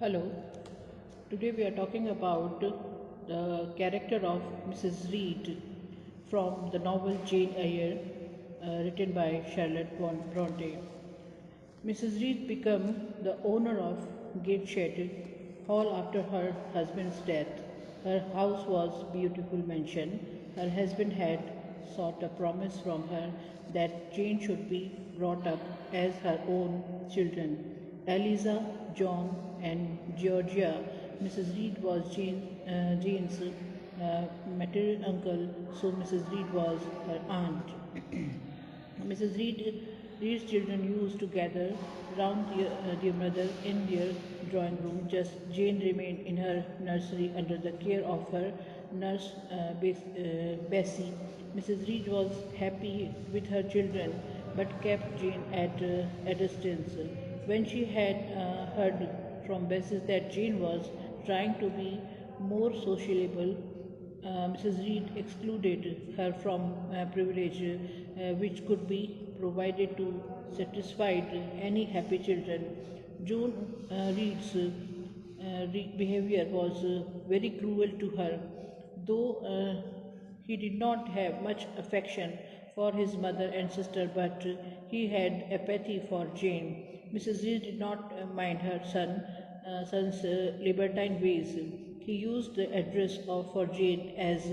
Hello, today we are talking about the character of Mrs. Reed from the novel Jane Eyre, written by Charlotte Bronte. Mrs. Reed became the owner of Gateshead Hall after her husband's death. Her house was a beautiful mansion. Her husband had sought a promise from her that Jane should be brought up as her own children. Eliza, John, and Georgia. Mrs. Reed was Jane's maternal uncle, so Mrs. Reed was her aunt. Reed's children used to gather round their mother in their drawing room. Just Jane remained in her nursery under the care of her nurse Bessie. Mrs. Reed was happy with her children, but kept Jane at a distance. When she had heard from Bessie that Jane was trying to be more sociable, Mrs. Reed excluded her from privilege which could be provided to satisfy any happy children. June Reed's behavior was very cruel to her, though he did not have much affection for his mother and sister, but he had apathy for Jane. Mrs. Reed did not mind her son's libertine ways. He used the address of for Jane as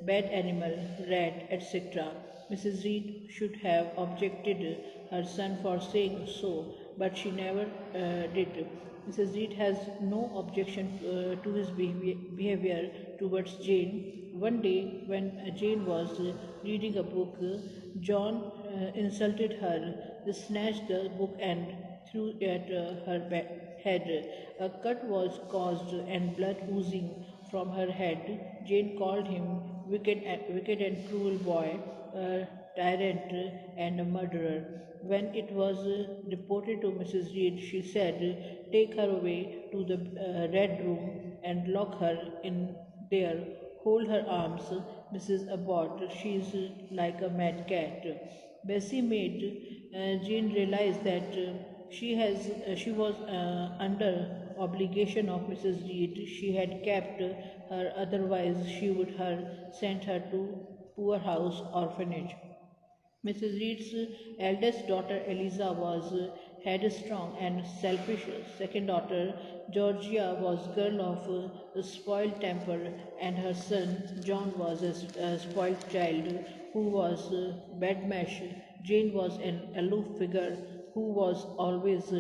bad animal, rat, etc. Mrs. Reed should have objected her son for saying so, but she never did. Mrs. Reed has no objection to his behavior towards Jane. One day, when Jane was reading a book, John insulted her, snatched the book, and threw it at her head. A cut was caused and blood oozing from her head. Jane called him wicked and cruel boy, a tyrant and a murderer. When it was reported to Mrs. Reed, she said, "Take her away to the red room and lock her in there. Hold her arms, Mrs. Abbott. She is like a mad cat." Bessie made Jane realize that she was under obligation of Mrs. Reed. She had kept her, otherwise she would have sent her to poorhouse orphanage. Mrs. Reed's eldest daughter Eliza was headstrong and selfish. Second daughter Georgia was girl of a spoiled temper, and her son John was a spoiled child who was bedmash. Jane was an aloof figure who was always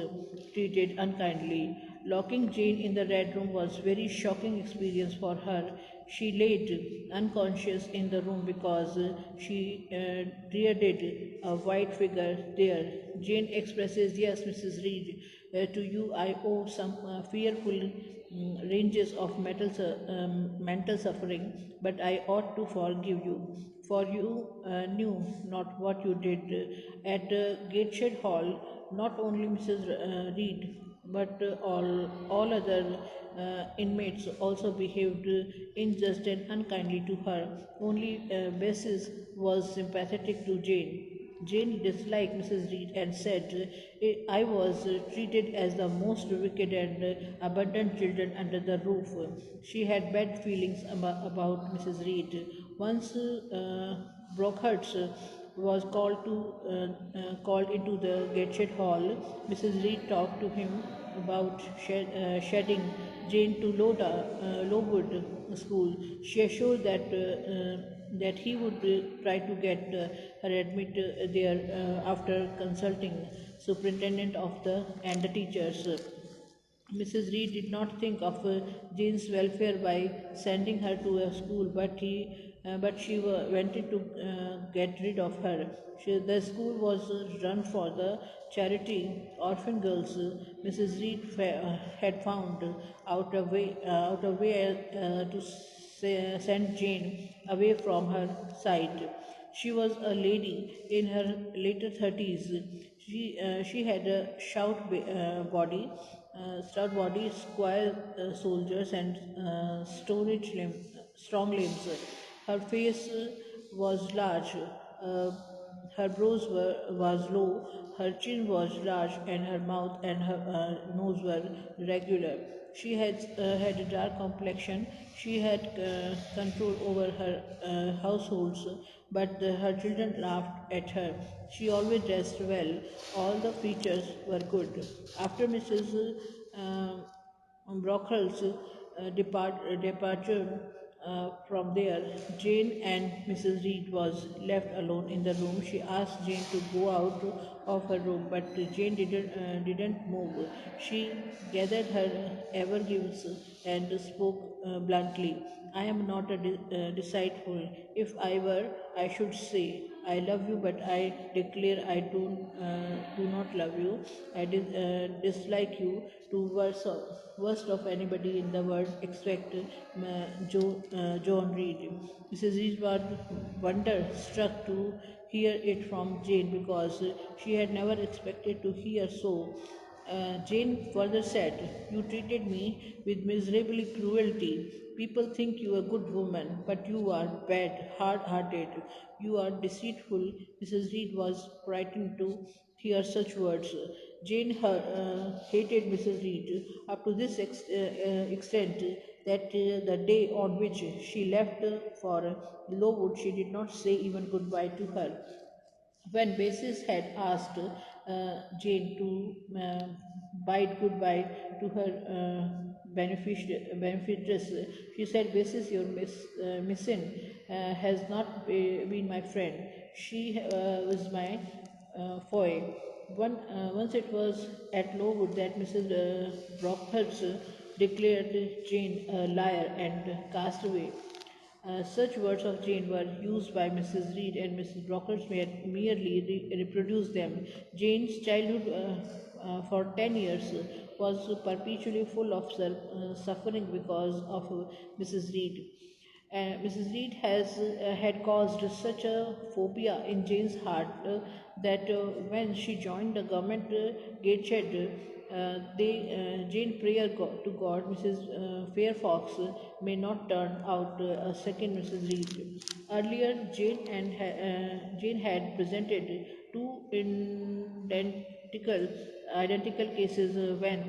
treated unkindly. Locking Jane in the red room was very shocking experience for her. She laid unconscious in the room because she dreaded a white figure there. Jane expresses, "Yes, Mrs. Reed, to you I owe some fearful ranges of mental suffering, but I ought to forgive you, for you knew not what you did." At Gateshead Hall, not only Mrs. Reed, but all other inmates also behaved unjust and unkindly to her. Only Bessie was sympathetic to Jane. Jane disliked Mrs. Reed and said, "I was treated as the most wicked and abundant children under the roof." She had bad feelings about Mrs. Reed. Once Brockhurst was called into the Gateshead Hall. Mrs. Reed talked to him about shedding Jane to Lowood School. She assured that he would try to get her admit there after consulting superintendent of the and the teachers. Mrs. Reed did not think of Jane's welfare by sending her to a school, but she wanted to get rid of her. The school was run for the charity orphan girls. Mrs. Reed had found out a way to send Jane away from her sight. She was a lady in her later 30s. She had a stout body, square shoulders, and strong limbs. Her face was large, Her was low, her chin was large, and her mouth and her nose were regular. She had a dark complexion. She had control over her households, but her children laughed at her. She always dressed well. All the features were good. After Mrs. Brockles' departure from there, Jane and Mrs. Reed was left alone in the room. She asked Jane to go out of her room, but Jane didn't move. She gathered her evergifts and spoke bluntly. I am not a deceitful. If I were, I should say, I love you, but I declare I do not love you. I dislike you to worst of anybody in the world except John Reed. Mrs. Reed was wonder-struck to hear it from Jane because she had never expected to hear so. Jane further said, "You treated me with miserable cruelty. People think you a good woman, but you are bad, hard-hearted. You are deceitful." Mrs. Reed was frightened to hear such words. Jane hated Mrs. Reed up to this extent that the day on which she left for Lowood, she did not say even goodbye to her. When Basis had asked Jane to bid goodbye to her beneficiaries, she said, "Basis, your missing has not been my friend. She was my foe." Once it was at Lowood that Mrs. Brockhurst declared Jane a liar and cast away. Such words of Jane were used by Mrs. Reed, and Mrs. Brockhurst merely reproduced them. Jane's childhood for 10 years was perpetually full of suffering because of Mrs. Reed. Mrs. Reed had caused such a phobia in Jane's heart that when she joined the government gateshed, Jane prayed to God, Mrs. Fairfax may not turn out a second Mrs. Reed. Earlier, Jane had presented two identical cases when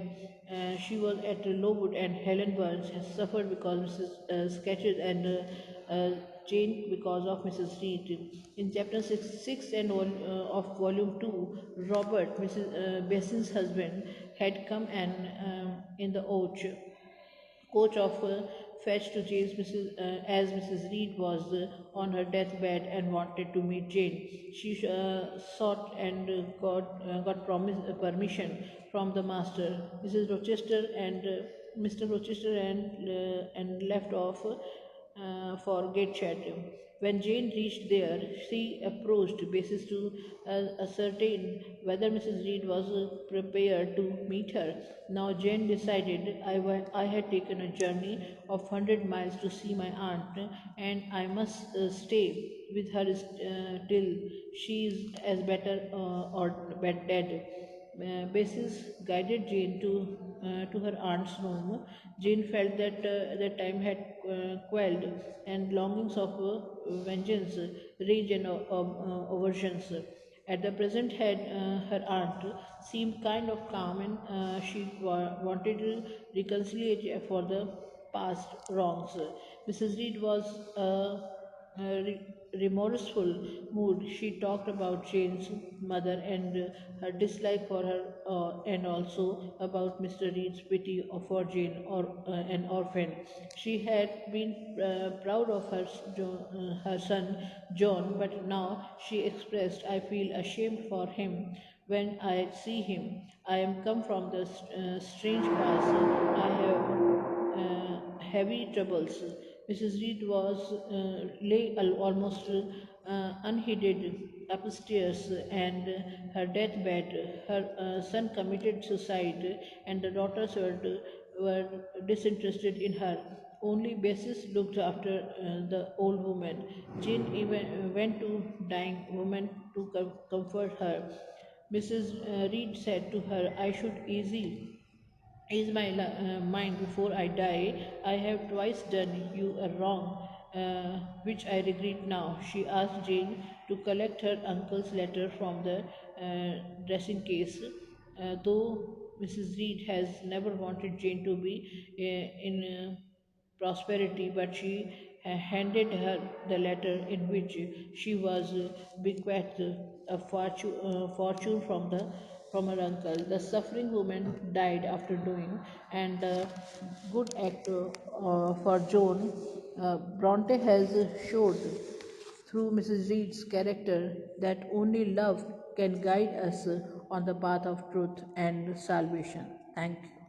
she was at Lowood, and Helen Burns has suffered because Mrs. Sketches and Jane because of Mrs. Reed. In chapter 6 and of volume 2, Robert, Mrs. Bessin's husband, had come and in the coach of fetch to James as Mrs. Reed was on her deathbed and wanted to meet Jane. She sought and got permission from the master, Mrs. Rochester and Mr. Rochester, and left off for Gateshead. When Jane reached there, she approached basis to ascertain whether Mrs. Reed was prepared to meet her. Now Jane decided I had taken a journey of 100 miles to see my aunt, and I must stay with her till she is as better or dead. Basis guided Jane to her aunt's room. Jane felt that the time had quelled, and longings of vengeance, rage, and aversions. At the present, her aunt seemed kind of calm, and she wanted reconciliation for the past wrongs. Mrs. Reed was remorseful mood. She talked about Jane's mother and her dislike for her, and also about Mr. Reed's pity for Jane, or an orphan. She had been proud of her son John, but now she expressed, "I feel ashamed for him when I see him. I am come from the strange past. I have heavy troubles." Mrs. Reed lay almost unheeded upstairs and her deathbed. Her son committed suicide, and the daughters were disinterested in her. Only Bessis looked after the old woman. Jane even went to dying woman to comfort her. Mrs. Reed said to her, "I should ease my mind before I die. I have twice done you a wrong, which I regret now. She asked Jane to collect her uncle's letter from the dressing case, though Mrs. Reed has never wanted Jane to be in prosperity, but she handed her the letter in which she was bequeathed a fortune from her uncle. The suffering woman died after doing, and the good act for Joan Bronte has showed through Mrs. Reed's character that only love can guide us on the path of truth and salvation. Thank you.